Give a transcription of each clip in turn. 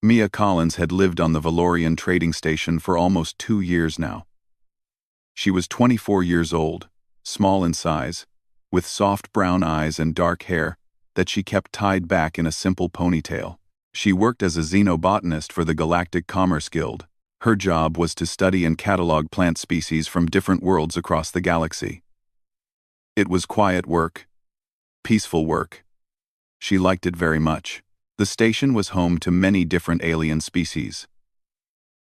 Mia Collins had lived on the Valorian trading station for almost 2 years now. She was 24 years old, small in size, with soft brown eyes and dark hair that she kept tied back in a simple ponytail. She worked as a xenobotanist for the Galactic Commerce Guild. Her job was to study and catalog plant species from different worlds across the galaxy. It was quiet work, peaceful work. She liked it very much. The station was home to many different alien species.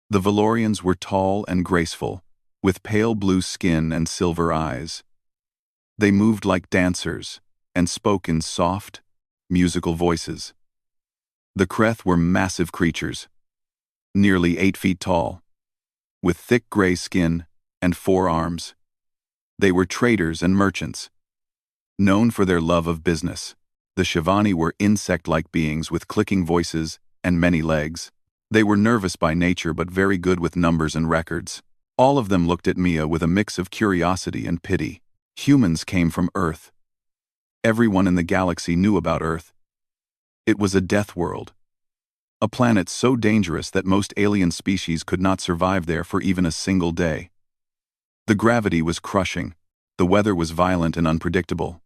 The Valorians were tall and graceful, with pale blue skin and silver eyes. They moved like dancers and spoke in soft, musical voices. The Kreth were massive creatures, nearly 8 feet tall, with thick gray skin and 4 arms. They were traders and merchants, known for their love of business. The Shivani were insect-like beings with clicking voices and many legs. They were nervous by nature but very good with numbers and records. All of them looked at Mia with a mix of curiosity and pity. Humans came from Earth. Everyone in the galaxy knew about Earth. It was a death world, a planet so dangerous that most alien species could not survive there for even a single day. The gravity was crushing, the weather was violent and unpredictable.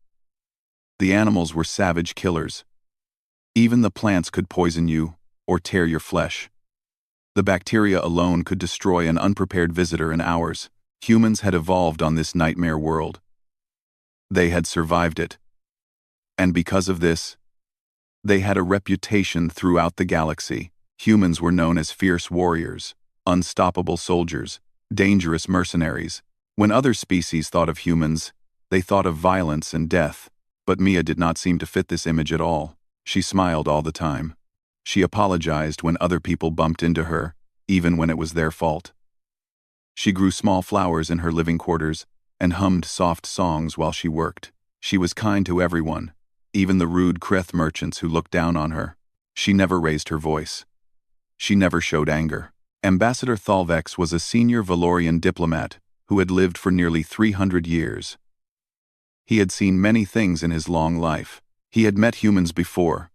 The animals were savage killers. Even the plants could poison you or tear your flesh. The bacteria alone could destroy an unprepared visitor in hours. Humans had evolved on this nightmare world. They had survived it. And because of this, they had a reputation throughout the galaxy. Humans were known as fierce warriors, unstoppable soldiers, dangerous mercenaries. When other species thought of humans, they thought of violence and death. But Mia did not seem to fit this image at all. She smiled all the time. She apologized when other people bumped into her, even when it was their fault. She grew small flowers in her living quarters and hummed soft songs while she worked. She was kind to everyone, even the rude Kreth merchants who looked down on her. She never raised her voice. She never showed anger. Ambassador Thalvex was a senior Valorian diplomat who had lived for nearly 300 years. He had seen many things in his long life. He had met humans before.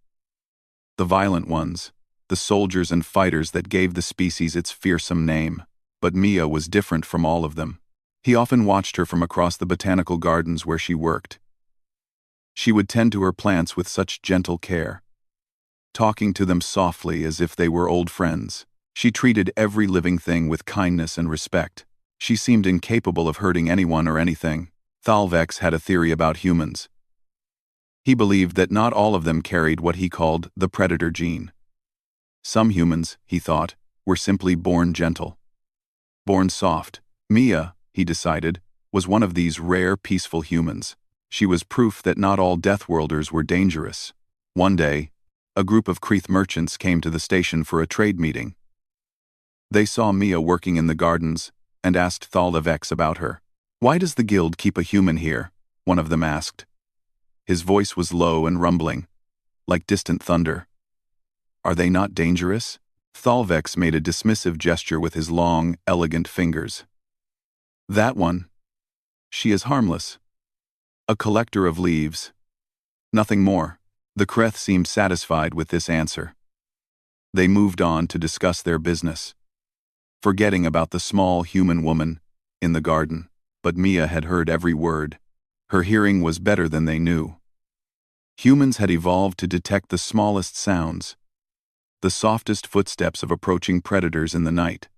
The violent ones, the soldiers and fighters that gave the species its fearsome name. But Mia was different from all of them. He often watched her from across the botanical gardens where she worked. She would tend to her plants with such gentle care, talking to them softly as if they were old friends. She treated every living thing with kindness and respect. She seemed incapable of hurting anyone or anything. Thalvex had a theory about humans. He believed that not all of them carried what he called the predator gene. Some humans, he thought, were simply born gentle, born soft. Mia, he decided, was one of these rare, peaceful humans. She was proof that not all Deathworlders were dangerous. One day, a group of Kreth merchants came to the station for a trade meeting. They saw Mia working in the gardens and asked Thalvex about her. "Why does the guild keep a human here?" one of them asked. His voice was low and rumbling, like distant thunder. "Are they not dangerous?" Thalvex made a dismissive gesture with his long, elegant fingers. "That one. She is harmless. A collector of leaves. Nothing more." The Kreth seemed satisfied with this answer. They moved on to discuss their business, forgetting about the small human woman in the garden. But Mia had heard every word. Her hearing was better than they knew. Humans had evolved to detect the smallest sounds, the softest footsteps of approaching predators in the night.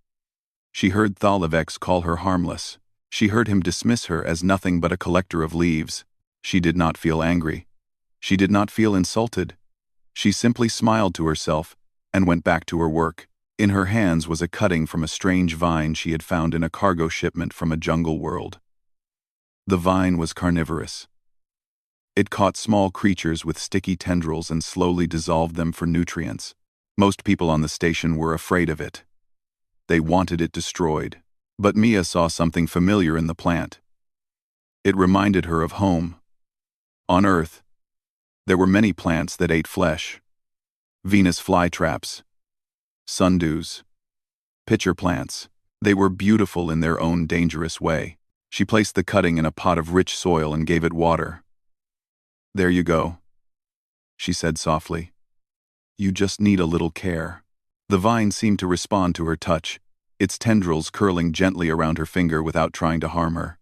She heard Thalvex call her harmless. She heard him dismiss her as nothing but a collector of leaves. She did not feel angry. She did not feel insulted. She simply smiled to herself and went back to her work. In her hands was a cutting from a strange vine she had found in a cargo shipment from a jungle world. The vine was carnivorous. It caught small creatures with sticky tendrils and slowly dissolved them for nutrients. Most people on the station were afraid of it. They wanted it destroyed. But Mia saw something familiar in the plant. It reminded her of home. On Earth, there were many plants that ate flesh. Venus flytraps, sundews, pitcher plants. They were beautiful in their own dangerous way. She placed the cutting in a pot of rich soil and gave it water. "There you go," she said softly. "You just need a little care." The vine seemed to respond to her touch, its tendrils curling gently around her finger without trying to harm her.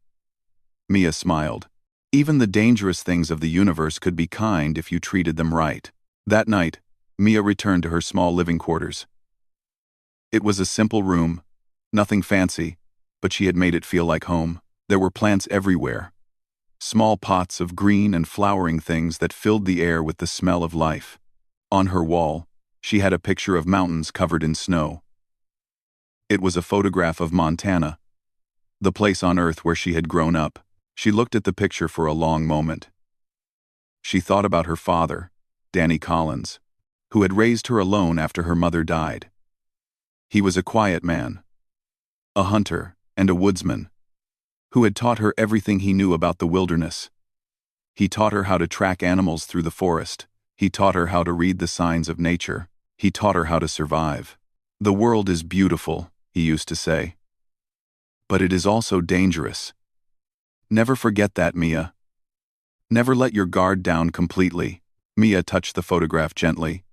Mia smiled. Even the dangerous things of the universe could be kind if you treated them right. That night, Mia returned to her small living quarters. It was a simple room, nothing fancy, but she had made it feel like home. There were plants everywhere, small pots of green and flowering things that filled the air with the smell of life. On her wall, she had a picture of mountains covered in snow. It was a photograph of Montana, the place on Earth where she had grown up. She looked at the picture for a long moment. She thought about her father, Danny Collins, who had raised her alone after her mother died. He was a quiet man, a hunter and a woodsman, who had taught her everything he knew about the wilderness. He taught her how to track animals through the forest. He taught her how to read the signs of nature. He taught her how to survive. "The world is beautiful," he used to say. "But it is also dangerous. Never forget that, Mia. Never let your guard down completely." Mia touched the photograph gently.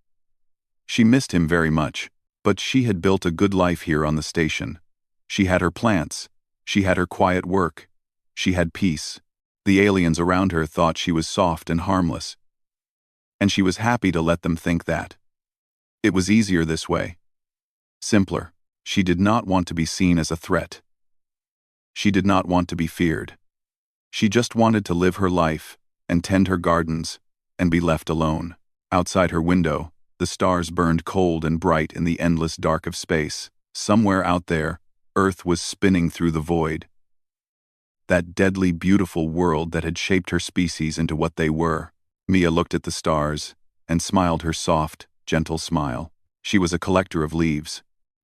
She missed him very much, but she had built a good life here on the station. She had her plants. She had her quiet work. She had peace. The aliens around her thought she was soft and harmless, and she was happy to let them think that. It was easier this way. Simpler. She did not want to be seen as a threat. She did not want to be feared. She just wanted to live her life, and tend her gardens, and be left alone. Outside her window, the stars burned cold and bright in the endless dark of space. Somewhere out there, Earth was spinning through the void. That deadly beautiful world that had shaped her species into what they were. Mia looked at the stars, and smiled her soft, gentle smile. She was a collector of leaves.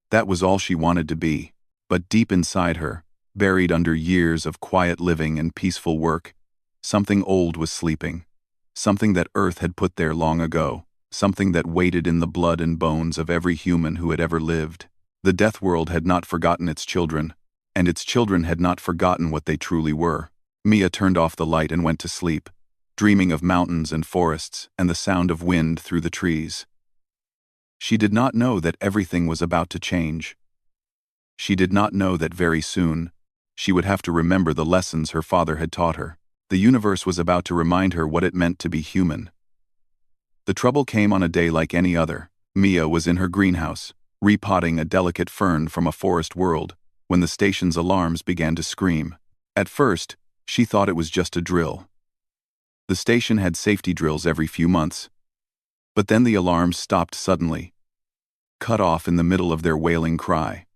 That was all she wanted to be. But deep inside her, buried under years of quiet living and peaceful work, something old was sleeping. Something that Earth had put there long ago. Something that waited in the blood and bones of every human who had ever lived. The Deathworld had not forgotten its children, and its children had not forgotten what they truly were. Mia turned off the light and went to sleep, dreaming of mountains and forests and the sound of wind through the trees. She did not know that everything was about to change. She did not know that very soon, she would have to remember the lessons her father had taught her. The universe was about to remind her what it meant to be human. The trouble came on a day like any other. Mia was in her greenhouse, repotting a delicate fern from a forest world, when the station's alarms began to scream. At first, she thought it was just a drill. The station had safety drills every few months. But then the alarms stopped suddenly, cut off in the middle of their wailing cry.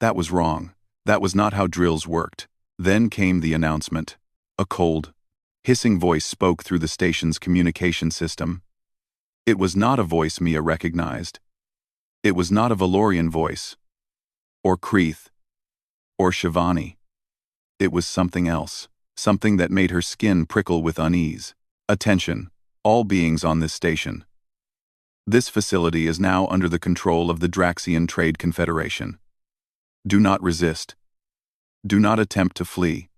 That was wrong. That was not how drills worked. Then came the announcement. A cold, hissing voice spoke through the station's communication system. It was not a voice Mia recognized. It was not a Valorian voice, or Kreeth, or Shivani. It was something else, something that made her skin prickle with unease. Attention, all beings on this station. This facility is now under the control of the Draxian Trade Confederation. Do not resist. Do not attempt to flee.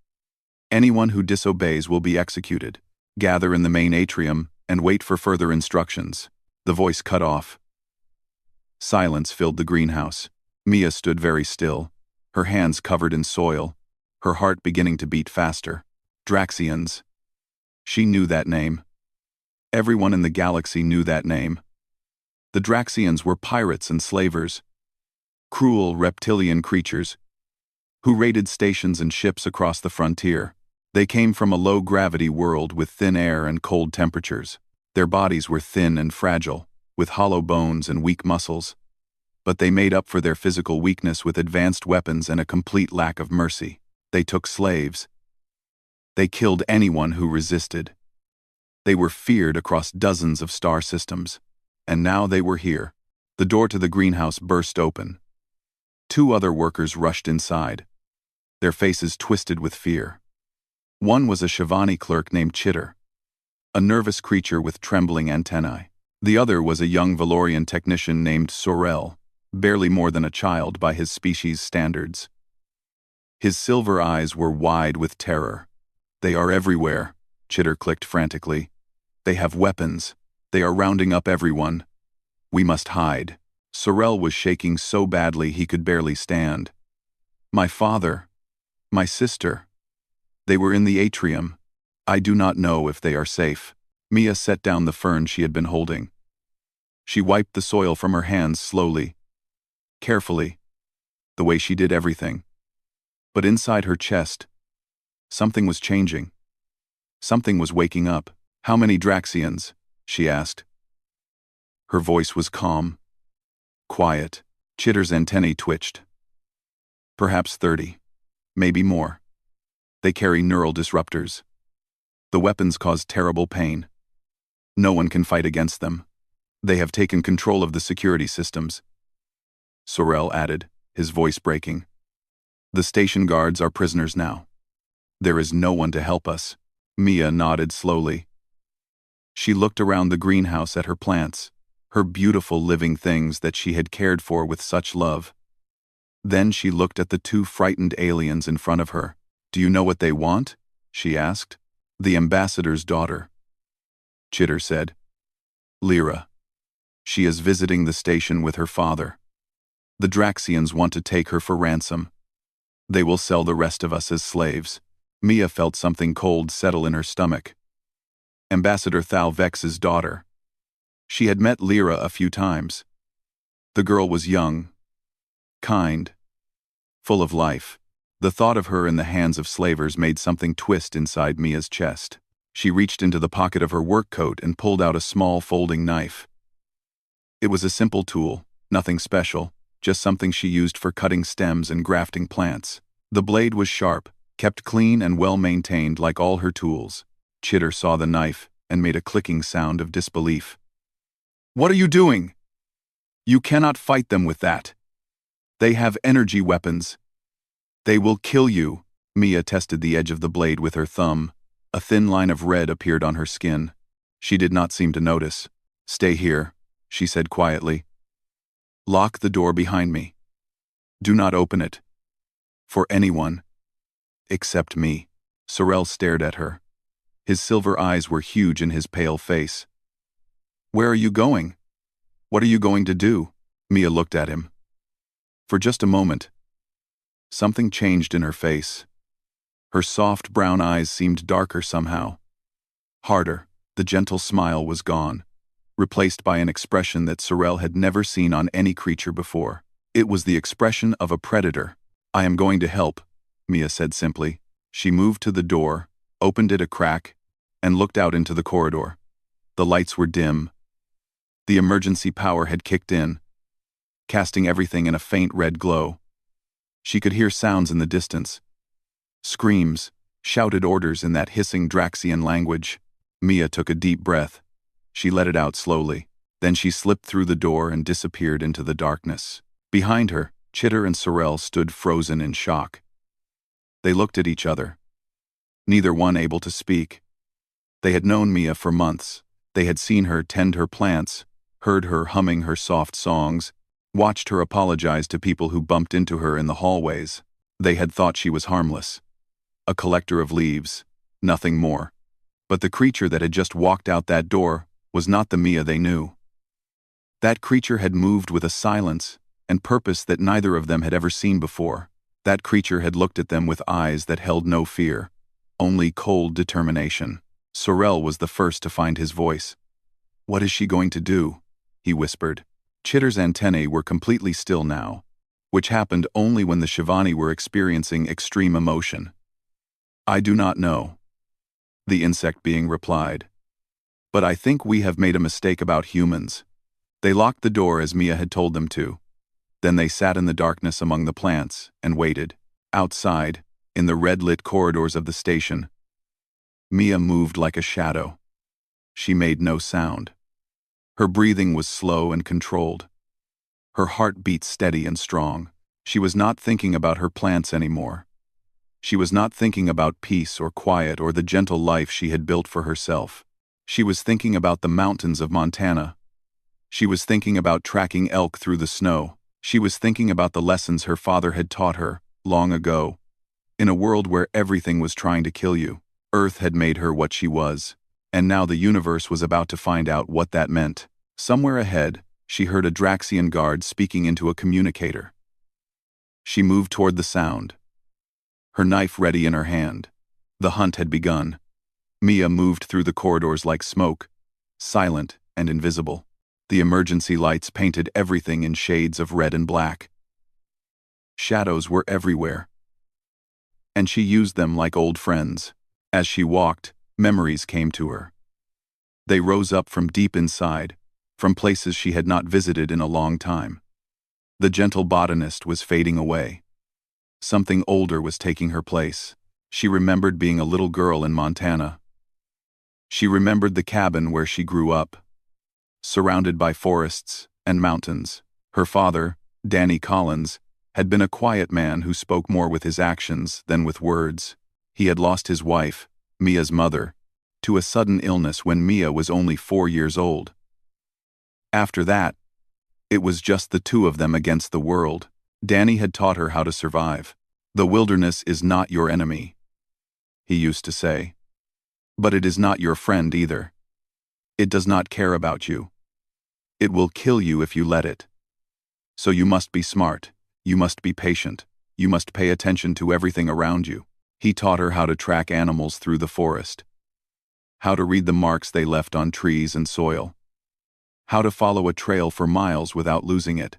Anyone who disobeys will be executed. Gather in the main atrium and wait for further instructions. The voice cut off. Silence filled the greenhouse. Mia stood very still, her hands covered in soil, her heart beginning to beat faster. Draxians. She knew that name. Everyone in the galaxy knew that name. The Draxians were pirates and slavers, cruel reptilian creatures, who raided stations and ships across the frontier. They came from a low-gravity world with thin air and cold temperatures. Their bodies were thin and fragile, with hollow bones and weak muscles. But they made up for their physical weakness with advanced weapons and a complete lack of mercy. They took slaves. They killed anyone who resisted. They were feared across dozens of star systems. And now they were here. The door to the greenhouse burst open. 2 other workers rushed inside, their faces twisted with fear. One was a Shivani clerk named Chitter, a nervous creature with trembling antennae. The other was a young Valorian technician named Sorel, barely more than a child by his species' standards. His silver eyes were wide with terror. "They are everywhere," Chitter clicked frantically. "They have weapons. They are rounding up everyone. We must hide." Sorel was shaking so badly he could barely stand. My father. My sister. They were in the atrium. I do not know if they are safe. Mia set down the fern she had been holding. She wiped the soil from her hands slowly, carefully, the way she did everything. But inside her chest, something was changing. Something was waking up. How many Draxians? She asked. Her voice was calm, quiet. Chitter's antennae twitched. Perhaps 30. Maybe more. They carry neural disruptors. The weapons cause terrible pain. No one can fight against them. They have taken control of the security systems. Sorel added, his voice breaking. The station guards are prisoners now. There is no one to help us. Mia nodded slowly. She looked around the greenhouse at her plants, her beautiful living things that she had cared for with such love. Then she looked at the two frightened aliens in front of her. Do you know what they want? She asked. The ambassador's daughter. Chitter said. Lyra. She is visiting the station with her father. The Draxians want to take her for ransom. They will sell the rest of us as slaves. Mia felt something cold settle in her stomach. Ambassador Thalvex's daughter. She had met Lyra a few times. The girl was young, kind, full of life. The thought of her in the hands of slavers made something twist inside Mia's chest. She reached into the pocket of her work coat and pulled out a small folding knife. It was a simple tool, nothing special, just something she used for cutting stems and grafting plants. The blade was sharp, kept clean and well-maintained like all her tools. Chitter saw the knife and made a clicking sound of disbelief. What are you doing? You cannot fight them with that. They have energy weapons. They will kill you. Mia tested the edge of the blade with her thumb. A thin line of red appeared on her skin. She did not seem to notice. Stay here, she said quietly. Lock the door behind me. Do not open it. For anyone. Except me. Sorel stared at her. His silver eyes were huge in his pale face. Where are you going? What are you going to do? Mia looked at him. For just a moment, something changed in her face. Her soft brown eyes seemed darker somehow. Harder, the gentle smile was gone, replaced by an expression that Sorel had never seen on any creature before. It was the expression of a predator. I am going to help, Mia said simply. She moved to the door, opened it a crack, and looked out into the corridor. The lights were dim. The emergency power had kicked in, casting everything in a faint red glow. She could hear sounds in the distance. Screams, shouted orders in that hissing Draxian language. Mia took a deep breath. She let it out slowly. Then she slipped through the door and disappeared into the darkness. Behind her, Chitter and Sorel stood frozen in shock. They looked at each other, neither one able to speak. They had known Mia for months. They had seen her tend her plants, heard her humming her soft songs, watched her apologize to people who bumped into her in the hallways. They had thought she was harmless. A collector of leaves, nothing more. But the creature that had just walked out that door was not the Mia they knew. That creature had moved with a silence and purpose that neither of them had ever seen before. That creature had looked at them with eyes that held no fear, only cold determination. Sorel was the first to find his voice. What is she going to do? He whispered. Chitter's antennae were completely still now, which happened only when the Shivani were experiencing extreme emotion. I do not know, the insect being replied. But I think we have made a mistake about humans. They locked the door as Mia had told them to. Then they sat in the darkness among the plants and waited. Outside, in the red-lit corridors of the station, Mia moved like a shadow. She made no sound. Her breathing was slow and controlled. Her heart beat steady and strong. She was not thinking about her plants anymore. She was not thinking about peace or quiet or the gentle life she had built for herself. She was thinking about the mountains of Montana. She was thinking about tracking elk through the snow. She was thinking about the lessons her father had taught her, long ago. In a world where everything was trying to kill you, Earth had made her what she was, and now the universe was about to find out what that meant. Somewhere ahead, she heard a Draxian guard speaking into a communicator. She moved toward the sound, her knife ready in her hand. The hunt had begun. Mia moved through the corridors like smoke, silent and invisible. The emergency lights painted everything in shades of red and black. Shadows were everywhere, and she used them like old friends. As she walked, memories came to her. They rose up from deep inside, from places she had not visited in a long time. The gentle botanist was fading away. Something older was taking her place. She remembered being a little girl in Montana. She remembered the cabin where she grew up, surrounded by forests and mountains. Her father, Danny Collins, had been a quiet man who spoke more with his actions than with words. He had lost his wife, Mia's mother, to a sudden illness when Mia was only 4 years old. After that, it was just the two of them against the world. Danny had taught her how to survive. The wilderness is not your enemy, he used to say. But it is not your friend either. It does not care about you. It will kill you if you let it. So you must be smart. You must be patient. You must pay attention to everything around you. He taught her how to track animals through the forest, how to read the marks they left on trees and soil, how to follow a trail for miles without losing it.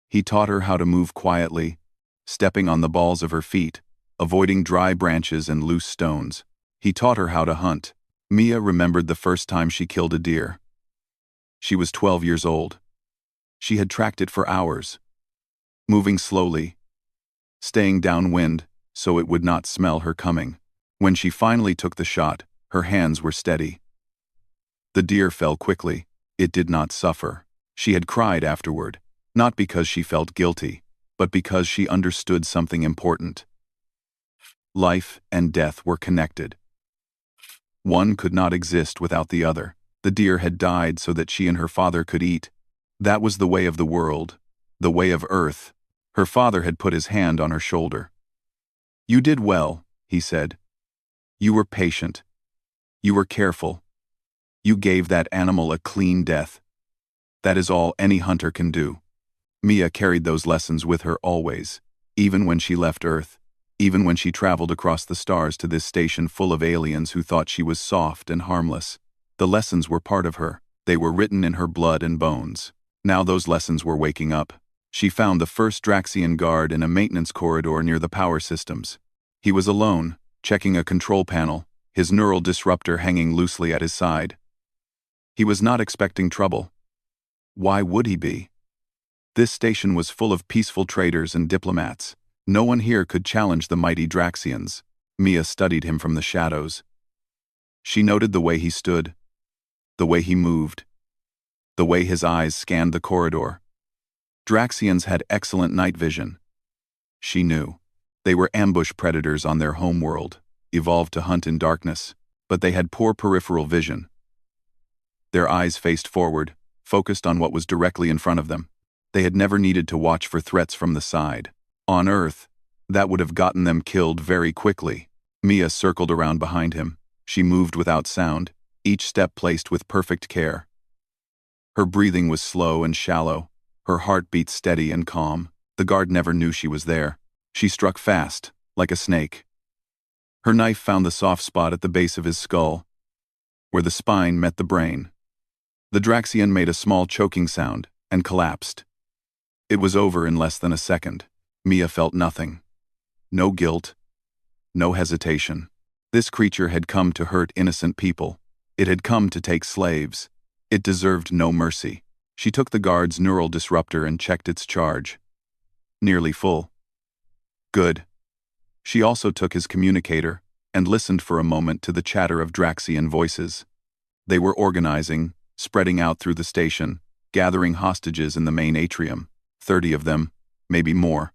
He taught her how to move quietly, stepping on the balls of her feet, avoiding dry branches and loose stones. He taught her how to hunt. Mia remembered the first time she killed a deer. She was 12 years old. She had tracked it for hours, moving slowly, staying downwind so it would not smell her coming. When she finally took the shot, her hands were steady. The deer fell quickly. It did not suffer. She had cried afterward, not because she felt guilty, but because she understood something important. Life and death were connected. One could not exist without the other. The deer had died so that she and her father could eat. That was the way of the world, the way of Earth. Her father had put his hand on her shoulder. "You did well," he said. "You were patient. You were careful. You gave that animal a clean death. That is all any hunter can do." Mia carried those lessons with her always, even when she left Earth, even when she traveled across the stars to this station full of aliens who thought she was soft and harmless. The lessons were part of her. They were written in her blood and bones. Now those lessons were waking up. She found the first Draxian guard in a maintenance corridor near the power systems. He was alone, checking a control panel, his neural disruptor hanging loosely at his side. He was not expecting trouble. Why would he be? This station was full of peaceful traders and diplomats. No one here could challenge the mighty Draxians. Mia studied him from the shadows. She noted the way he stood, the way he moved, the way his eyes scanned the corridor. Draxians had excellent night vision. She knew. They were ambush predators on their homeworld, evolved to hunt in darkness, but they had poor peripheral vision. Their eyes faced forward, focused on what was directly in front of them. They had never needed to watch for threats from the side. On Earth, that would have gotten them killed very quickly. Mia circled around behind him. She moved without sound, each step placed with perfect care. Her breathing was slow and shallow, her heart beat steady and calm. The guard never knew she was there. She struck fast, like a snake. Her knife found the soft spot at the base of his skull, where the spine met the brain. The Draxian made a small choking sound and collapsed. It was over in less than a second. Mia felt nothing. No guilt, no hesitation. This creature had come to hurt innocent people. It had come to take slaves. It deserved no mercy. She took the guard's neural disruptor and checked its charge. Nearly full. Good. She also took his communicator and listened for a moment to the chatter of Draxian voices. They were organizing, spreading out through the station, gathering hostages in the main atrium. 30 of them, maybe more.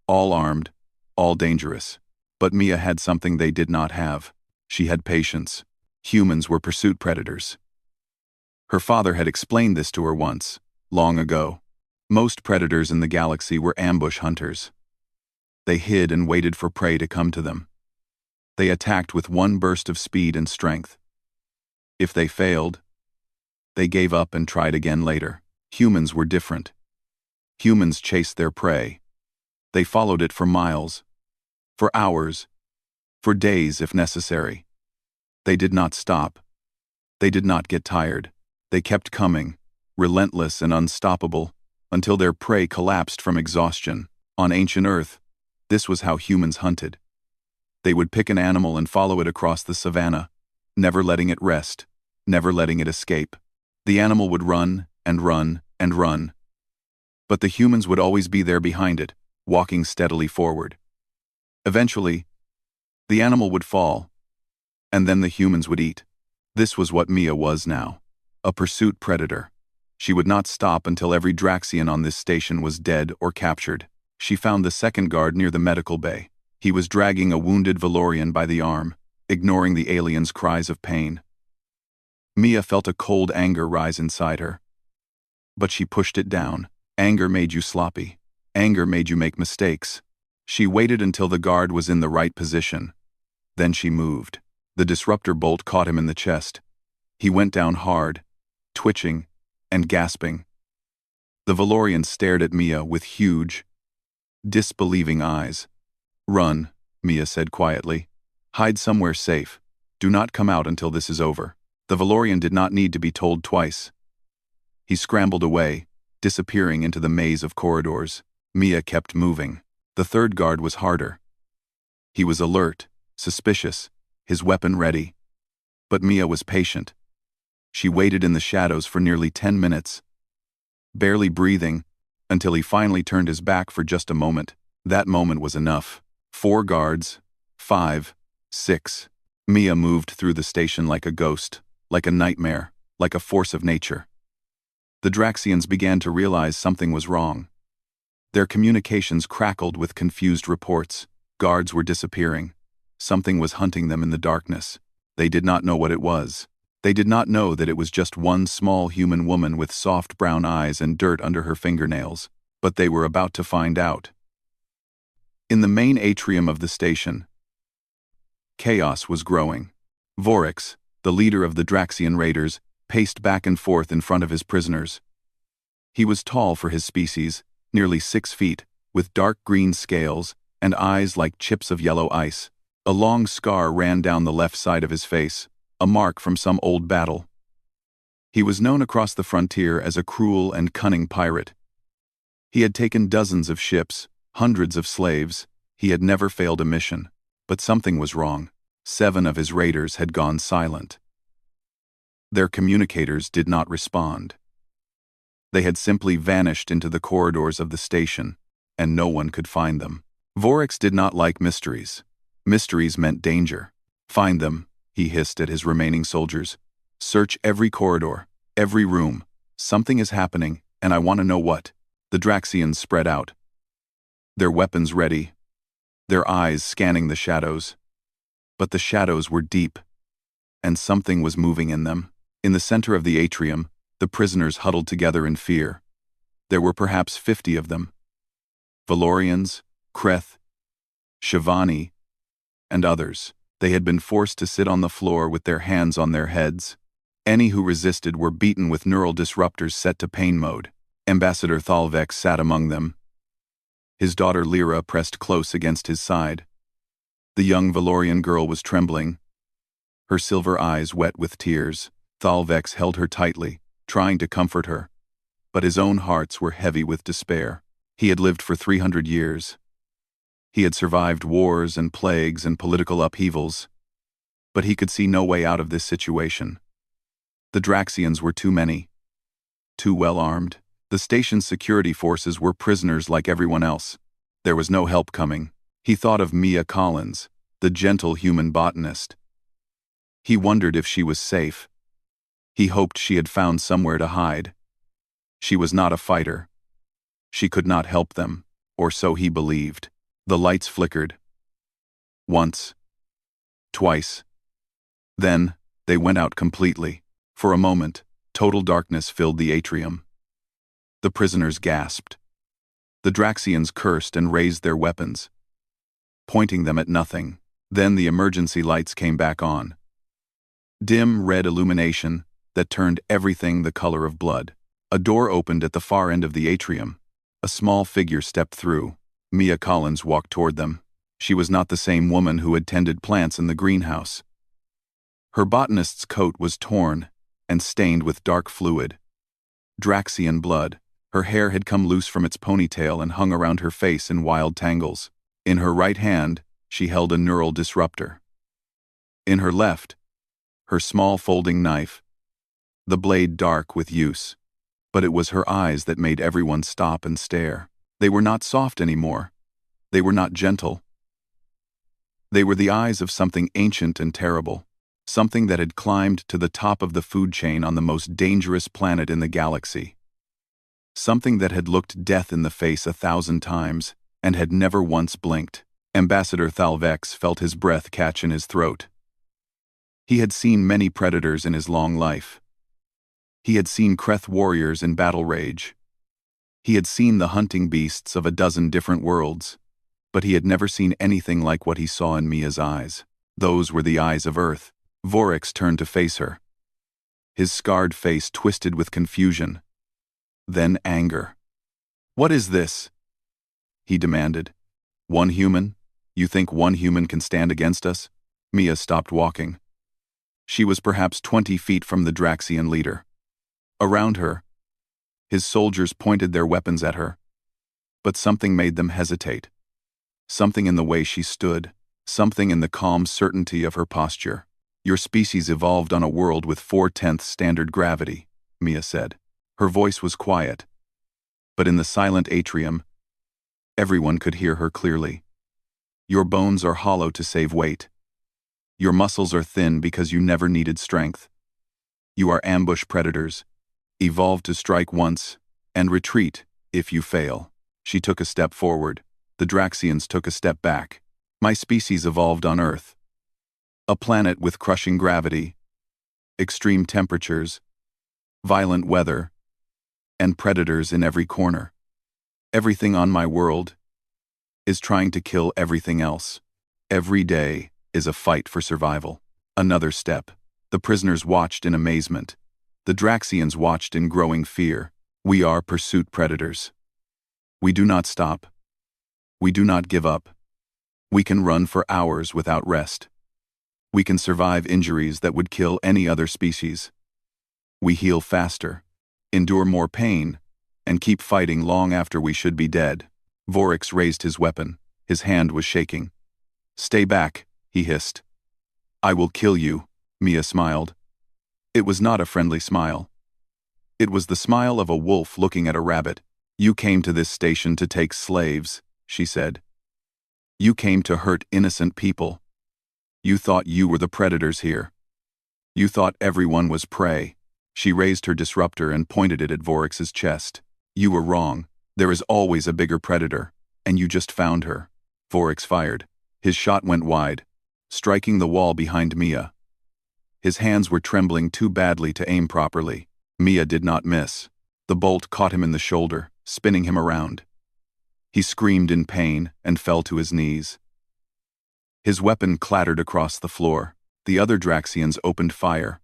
All armed, all dangerous. But Mia had something they did not have. She had patience. Humans were pursuit predators. Her father had explained this to her once, long ago. Most predators in the galaxy were ambush hunters. They hid and waited for prey to come to them. They attacked with one burst of speed and strength. If they failed, they gave up and tried again later. Humans were different. Humans chased their prey. They followed it for miles, for hours, for days if necessary. They did not stop. They did not get tired. They kept coming, relentless and unstoppable, until their prey collapsed from exhaustion. On ancient Earth, this was how humans hunted. They would pick an animal and follow it across the savannah, never letting it rest, never letting it escape. The animal would run and run and run, but the humans would always be there behind it, walking steadily forward. Eventually, the animal would fall, and then the humans would eat. This was what Mia was now, a pursuit predator. She would not stop until every Draxian on this station was dead or captured. She found the second guard near the medical bay. He was dragging a wounded Valorian by the arm, ignoring the alien's cries of pain. Mia felt a cold anger rise inside her. But she pushed it down. Anger made you sloppy. Anger made you make mistakes. She waited until the guard was in the right position. Then she moved. The disruptor bolt caught him in the chest. He went down hard, twitching and gasping. The Valorian stared at Mia with huge, disbelieving eyes. "Run," Mia said quietly. "Hide somewhere safe. Do not come out until this is over." The Valorian did not need to be told twice. He scrambled away, disappearing into the maze of corridors. Mia kept moving. The third guard was harder. He was alert, suspicious, his weapon ready. But Mia was patient. She waited in the shadows for nearly 10 minutes, barely breathing, until he finally turned his back for just a moment. That moment was enough. 4 guards, 5, 6. Mia moved through the station like a ghost, like a nightmare, like a force of nature. The Draxians began to realize something was wrong. Their communications crackled with confused reports. Guards were disappearing. Something was hunting them in the darkness. They did not know what it was. They did not know that it was just one small human woman with soft brown eyes and dirt under her fingernails. But they were about to find out. In the main atrium of the station, chaos was growing. Vorax, the leader of the Draxian raiders, paced back and forth in front of his prisoners. He was tall for his species, nearly 6 feet, with dark green scales and eyes like chips of yellow ice. A long scar ran down the left side of his face, a mark from some old battle. He was known across the frontier as a cruel and cunning pirate. He had taken dozens of ships, hundreds of slaves. He had never failed a mission. But something was wrong. 7 of his raiders had gone silent. Their communicators did not respond. They had simply vanished into the corridors of the station, and no one could find them. Vorax did not like mysteries. Mysteries meant danger. "Find them," he hissed at his remaining soldiers. "Search every corridor, every room. Something is happening, and I want to know what." The Draxians spread out, their weapons ready, their eyes scanning the shadows. But the shadows were deep, and something was moving in them. In the center of the atrium, the prisoners huddled together in fear. There were perhaps 50 of them. Valorians, Kreth, Shivani, and others. They had been forced to sit on the floor with their hands on their heads. Any who resisted were beaten with neural disruptors set to pain mode. Ambassador Thalvex sat among them. His daughter Lyra pressed close against his side. The young Valorian girl was trembling, her silver eyes wet with tears. Thalvex held her tightly, trying to comfort her. But his own hearts were heavy with despair. He had lived for 300 years. He had survived wars and plagues and political upheavals. But he could see no way out of this situation. The Draxians were too many, too well armed. The station's security forces were prisoners like everyone else. There was no help coming. He thought of Mia Collins, the gentle human botanist. He wondered if she was safe. He hoped she had found somewhere to hide. She was not a fighter. She could not help them, or so he believed. The lights flickered. Once. Twice. Then, they went out completely. For a moment, total darkness filled the atrium. The prisoners gasped. The Draxians cursed and raised their weapons, pointing them at nothing. Then the emergency lights came back on. Dim red illumination that turned everything the color of blood. A door opened at the far end of the atrium. A small figure stepped through. Mia Collins walked toward them. She was not the same woman who had tended plants in the greenhouse. Her botanist's coat was torn and stained with dark fluid. Draxian blood. Her hair had come loose from its ponytail and hung around her face in wild tangles. In her right hand, she held a neural disruptor. In her left, her small folding knife, the blade dark with use. But it was her eyes that made everyone stop and stare. They were not soft anymore. They were not gentle. They were the eyes of something ancient and terrible, something that had climbed to the top of the food chain on the most dangerous planet in the galaxy. Something that had looked death in the face 1,000 times and had never once blinked. Ambassador Thalvex felt his breath catch in his throat. He had seen many predators in his long life. He had seen Kreth warriors in battle rage. He had seen the hunting beasts of a dozen different worlds, but he had never seen anything like what he saw in Mia's eyes. Those were the eyes of Earth. Vorax turned to face her. His scarred face twisted with confusion, then anger. "What is this?" he demanded. "One human? You think one human can stand against us?" Mia stopped walking. She was perhaps 20 feet from the Draxian leader. Around her, his soldiers pointed their weapons at her. But something made them hesitate. Something in the way she stood, something in the calm certainty of her posture. "Your species evolved on a world with 4/10 standard gravity," Mia said. Her voice was quiet, but in the silent atrium, everyone could hear her clearly. "Your bones are hollow to save weight. Your muscles are thin because you never needed strength. You are ambush predators, evolved to strike once and retreat if you fail." She took a step forward. The Draxians took a step back. "My species evolved on Earth. A planet with crushing gravity, extreme temperatures, violent weather, and predators in every corner. Everything on my world is trying to kill everything else. Every day is a fight for survival." Another step. The prisoners watched in amazement. The Draxians watched in growing fear. "We are pursuit predators. We do not stop. We do not give up. We can run for hours without rest. We can survive injuries that would kill any other species. We heal faster, endure more pain, and keep fighting long after we should be dead." Vorax raised his weapon. His hand was shaking. "Stay back," he hissed. "I will kill you," Mia smiled. It was not a friendly smile. It was the smile of a wolf looking at a rabbit. "You came to this station to take slaves," she said. "You came to hurt innocent people. You thought you were the predators here. You thought everyone was prey." She raised her disruptor and pointed it at Vorax's chest. "You were wrong. There is always a bigger predator, and you just found her." Vorax fired. His shot went wide, striking the wall behind Mia. His hands were trembling too badly to aim properly. Mia did not miss. The bolt caught him in the shoulder, spinning him around. He screamed in pain and fell to his knees. His weapon clattered across the floor. The other Draxians opened fire.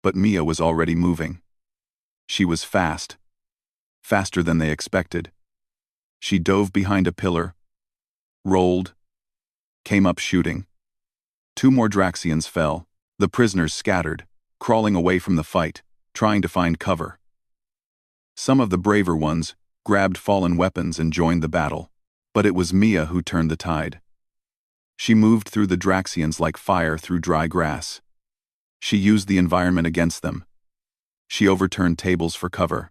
But Mia was already moving. She was fast. Faster than they expected. She dove behind a pillar, rolled, came up shooting. 2 more Draxians fell. The prisoners scattered, crawling away from the fight, trying to find cover. Some of the braver ones grabbed fallen weapons and joined the battle. But it was Mia who turned the tide. She moved through the Draxians like fire through dry grass. She used the environment against them. She overturned tables for cover.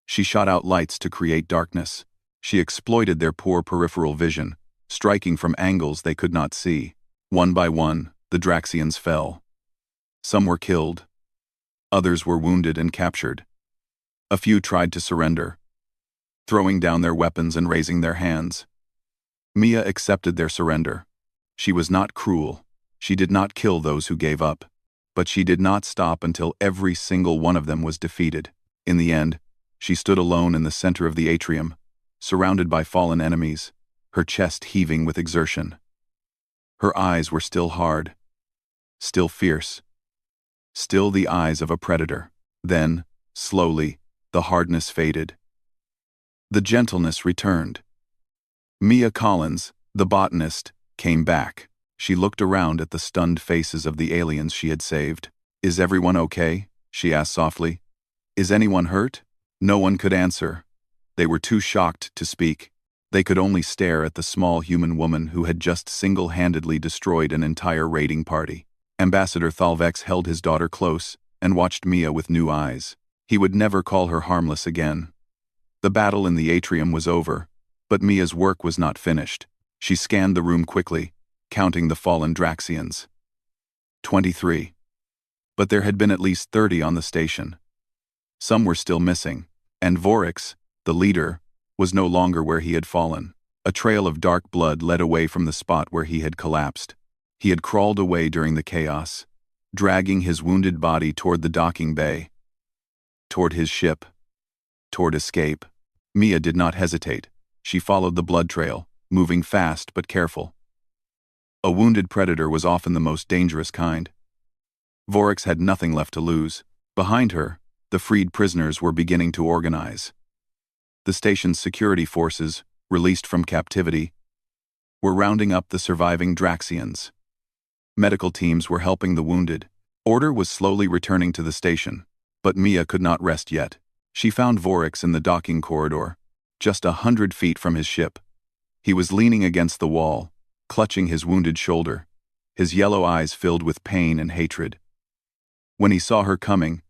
She shot out lights to create darkness. She exploited their poor peripheral vision, striking from angles they could not see. One by one, the Draxians fell. Some were killed. Others were wounded and captured. A few tried to surrender, throwing down their weapons and raising their hands. Mia accepted their surrender. She was not cruel. She did not kill those who gave up. But she did not stop until every single one of them was defeated. In the end, she stood alone in the center of the atrium, surrounded by fallen enemies, her chest heaving with exertion. Her eyes were still hard, still fierce, still the eyes of a predator. Then, slowly, The hardness faded. The gentleness returned. Mia Collins, the botanist, came back. She looked around at the stunned faces of the aliens she had saved. "Is everyone okay?" she asked softly. "Is anyone hurt?" No one could answer. They were too shocked to speak. They could only stare at the small human woman who had just single-handedly destroyed an entire raiding party. Ambassador Thalvex held his daughter close and watched Mia with new eyes. He would never call her harmless again. The battle in the atrium was over, but Mia's work was not finished. She scanned the room quickly, counting the fallen Draxians. 23. But there had been at least 30 on the station. Some were still missing, and Vorix, the leader, was no longer where he had fallen. A trail of dark blood led away from the spot where he had collapsed. He had crawled away during the chaos, dragging his wounded body toward the docking bay, toward his ship, toward escape. Mia did not hesitate. She followed the blood trail, moving fast but careful. A wounded predator was often the most dangerous kind. Vorix had nothing left to lose. Behind her, the freed prisoners were beginning to organize. The station's security forces, released from captivity, were rounding up the surviving Draxians. Medical teams were helping the wounded. Order was slowly returning to the station, but Mia could not rest yet. She found Vorix in the docking corridor, just 100 feet from his ship. He was leaning against the wall, clutching his wounded shoulder, his yellow eyes filled with pain and hatred. When he saw her coming,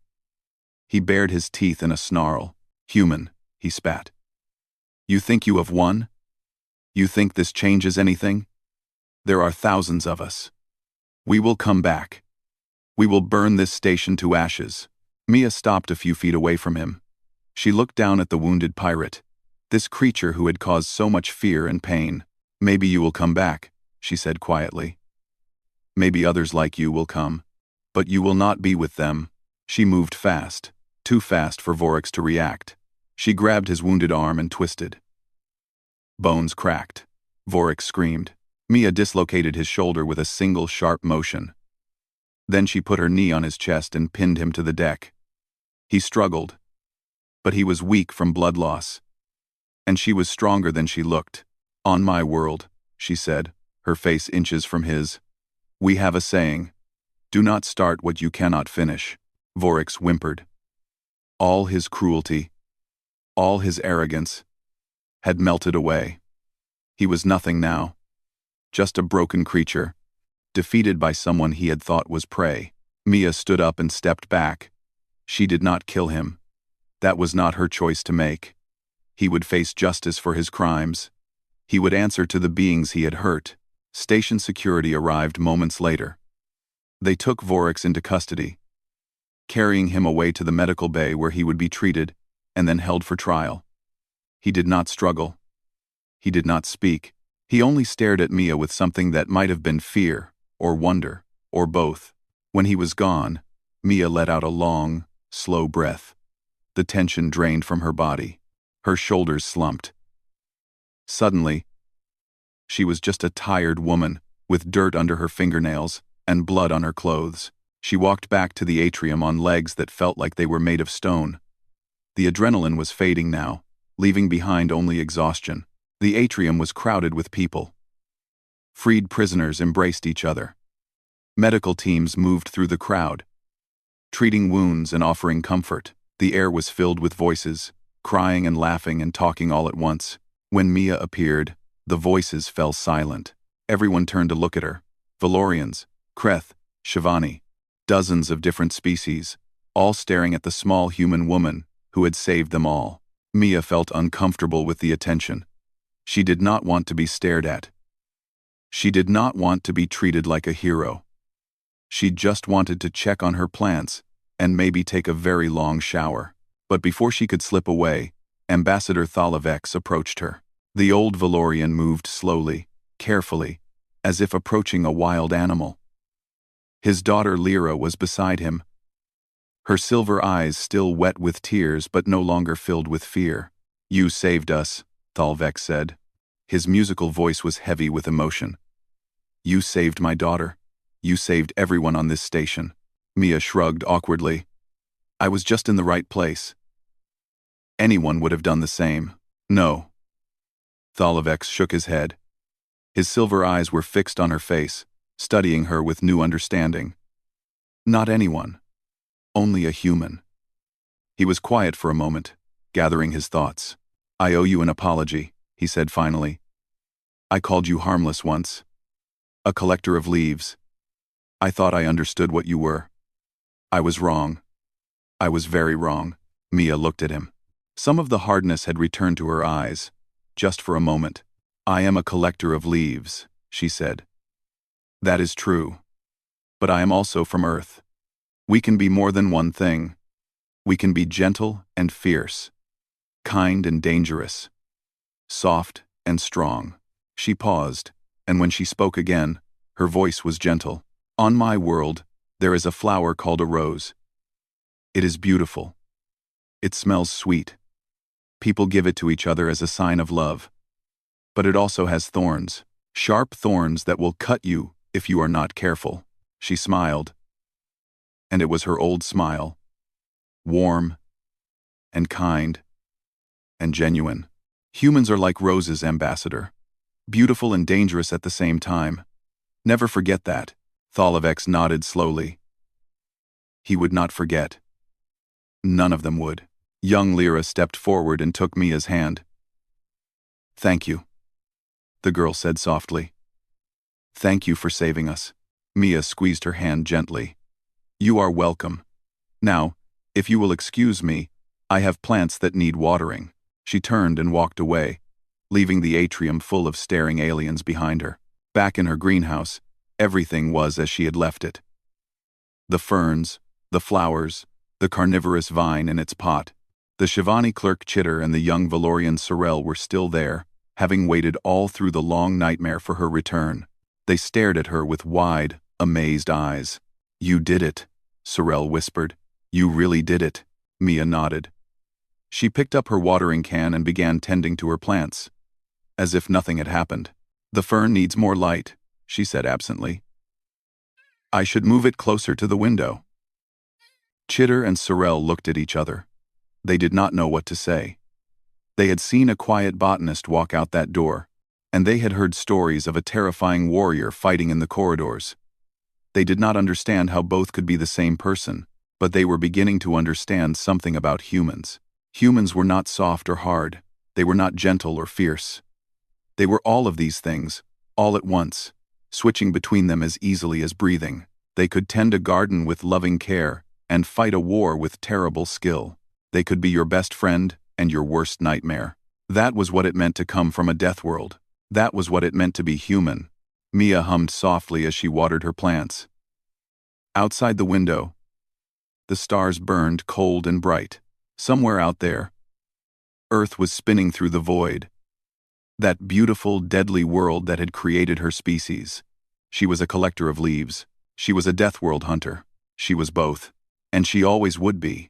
he bared his teeth in a snarl. "Human," he spat. "You think you have won? You think this changes anything? There are thousands of us. We will come back. We will burn this station to ashes." Mia stopped a few feet away from him. She looked down at the wounded pirate, this creature who had caused so much fear and pain. "Maybe you will come back," she said quietly. "Maybe others like you will come, but you will not be with them." She moved fast, too fast for Vorix to react. She grabbed his wounded arm and twisted. Bones cracked. Vorix screamed. Mia dislocated his shoulder with a single sharp motion. Then she put her knee on his chest and pinned him to the deck. He struggled, but he was weak from blood loss. And she was stronger than she looked. "On my world," she said, her face inches from his. "We have a saying, do not start what you cannot finish." Vorix whimpered. All his cruelty, all his arrogance, had melted away. He was nothing now. Just a broken creature, defeated by someone he had thought was prey. Mia stood up and stepped back. She did not kill him. That was not her choice to make. He would face justice for his crimes. He would answer to the beings he had hurt. Station security arrived moments later. They took Vorix into custody, carrying him away to the medical bay where he would be treated and then held for trial. He did not struggle. He did not speak. He only stared at Mia with something that might have been fear or wonder or both. When he was gone, Mia let out a long, slow breath. The tension drained from her body. Her shoulders slumped. Suddenly, she was just a tired woman with dirt under her fingernails and blood on her clothes. She walked back to the atrium on legs that felt like they were made of stone. The adrenaline was fading now, leaving behind only exhaustion. The atrium was crowded with people. Freed prisoners embraced each other. Medical teams moved through the crowd, treating wounds and offering comfort. The air was filled with voices, crying and laughing and talking all at once. When Mia appeared, the voices fell silent. Everyone turned to look at her. Valorians, Kreth, Shivani, dozens of different species, all staring at the small human woman who had saved them all. Mia felt uncomfortable with the attention. She did not want to be stared at. She did not want to be treated like a hero. She just wanted to check on her plants and maybe take a very long shower. But before she could slip away, Ambassador Thalavex approached her. The old Valorian moved slowly, carefully, as if approaching a wild animal. His daughter Lyra was beside him, her silver eyes still wet with tears but no longer filled with fear. "You saved us," Thalvex said. His musical voice was heavy with emotion. "You saved my daughter. You saved everyone on this station." Mia shrugged awkwardly. "I was just in the right place. Anyone would have done the same. No. Thalavex shook his head. His silver eyes were fixed on her face, studying her with new understanding. Not anyone. Only a human. He was quiet for a moment, gathering his thoughts. I owe you an apology, he said finally. I called you harmless once. A collector of leaves. I thought I understood what you were. I was wrong. I was very wrong. Mia looked at him. Some of the hardness had returned to her eyes, just for a moment. I am a collector of leaves, she said. That is true. But I am also from Earth. We can be more than one thing. We can be gentle and fierce, kind and dangerous, soft and strong. She paused, and when she spoke again, her voice was gentle. On my world, there is a flower called a rose. It is beautiful. It smells sweet. People give it to each other as a sign of love. But it also has thorns, sharp thorns that will cut you if you are not careful. She smiled. And it was her old smile. Warm and kind and genuine. Humans are like roses, Ambassador. Beautiful and dangerous at the same time. Never forget that. Thalavex nodded slowly. He would not forget. None of them would. Young Lyra stepped forward and took Mia's hand. Thank you, the girl said softly. Thank you for saving us. Mia squeezed her hand gently. You are welcome. Now, if you will excuse me, I have plants that need watering. She turned and walked away, leaving the atrium full of staring aliens behind her. Back in her greenhouse, everything was as she had left it. The ferns, the flowers, the carnivorous vine in its pot. The Shivani clerk Chitter and the young Valorian Sorel were still there, having waited all through the long nightmare for her return. They stared at her with wide, amazed eyes. You did it, Sorel whispered. You really did it. Mia nodded. She picked up her watering can and began tending to her plants, as if nothing had happened. The fern needs more light, she said absently. I should move it closer to the window. Chitter and Sorel looked at each other. They did not know what to say. They had seen a quiet botanist walk out that door, and they had heard stories of a terrifying warrior fighting in the corridors. They did not understand how both could be the same person, but they were beginning to understand something about humans. Humans were not soft or hard. They were not gentle or fierce. They were all of these things, all at once, switching between them as easily as breathing. They could tend a garden with loving care and fight a war with terrible skill. They could be your best friend and your worst nightmare. That was what it meant to come from a Deathworld. That was what it meant to be human. Mia hummed softly as she watered her plants. Outside the window, the stars burned cold and bright. Somewhere out there, Earth was spinning through the void. That beautiful, deadly world that had created her species. She was a collector of leaves. She was a Deathworld hunter. She was both. And she always would be.